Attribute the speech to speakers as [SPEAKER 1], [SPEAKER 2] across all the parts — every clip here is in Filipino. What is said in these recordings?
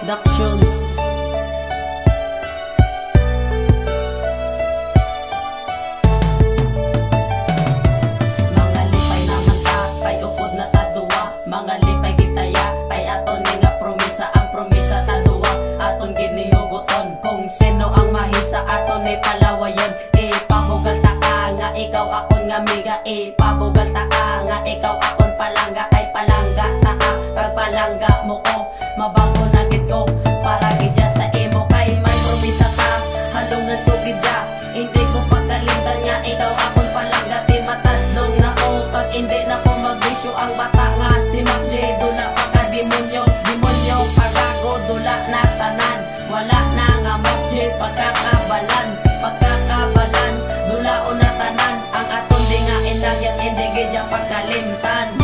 [SPEAKER 1] Production. Mga lipay naman ta, kay upod na taduwa. Mga lipay gitaya, kay aton nga promisa. Ang promisa taduwa, aton ginihugoton. Kung sino ang mahisa, aton ni palawayon. Ipabugal ta ka nga ikaw akon nga miga. Ipabugal ta ka nga ikaw akon palangga. Kay palangga ta ka, kag palangga mo ko. Mabago na gid ko, para gidya sa imo. Kay may promisa ka, halungan ko gidya. Hindi ko pagkalimtan nga ikaw akon palangga. Di matadlong na ko, kag hindi na ko magbisyo. Ang bata nga si Mac J, dula pagka demonyo. Demonyo pagago, dula na tanan. Wala na nga Mac J, pagkakabalan. Pagkakabalan, dula o na tanan. Ang aton di nga inagyan, hindi gidya pagkalimtan.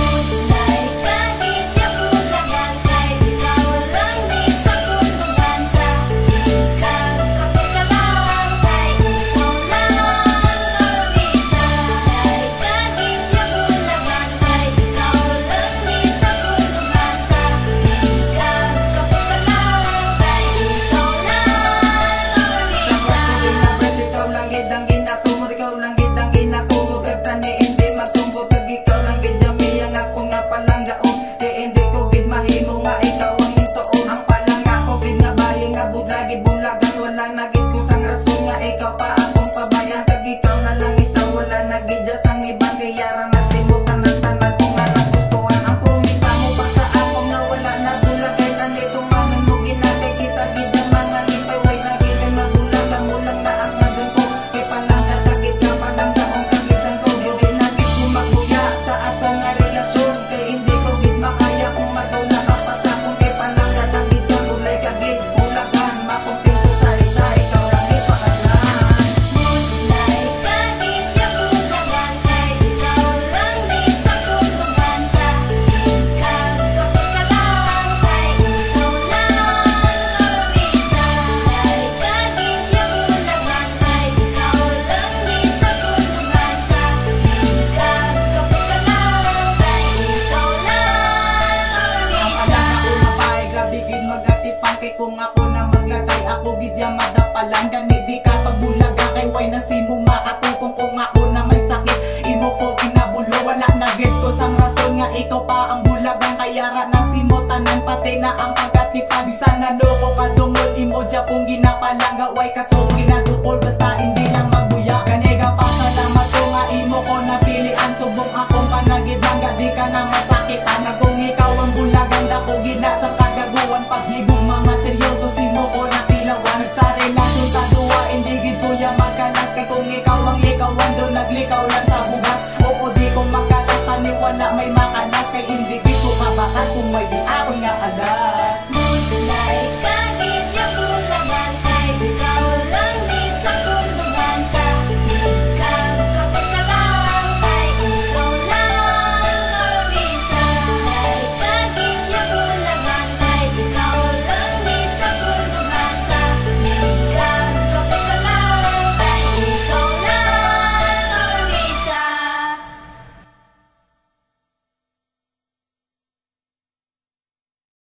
[SPEAKER 2] Kung ako na maglatay, ako gidya madapalan. Gani di ka pagbulaga, kay way na simo makatupong. Kung ako na may sakit, imo ko kinabulo. Wala na gid ko sang rason nga ikaw pa ang bulagan. Kaya ra na simo tanan, pati na ang pagkatipan. Di sana loko ka dungol, imo dya kung ginapalanga. Way kaso ginadukol, basta hindi lang magbuya. Ganiga pa salamat ko nga imo ko napilian. Subong akong panagid lang, di ka na masakitan. Kung ikaw ang bulagan, dako gina sa kagaguan. Paghigog mga seryoso, simo ko na tilawan. Sa relasyon sa duwa, hindi gid ko ya magkalas. Kay kung ikaw ang likawan, doon naglikaw lang sa bugas. Oo, di ko makalas, taniwala may makalas. Kay hindi gid ko mabakas kung may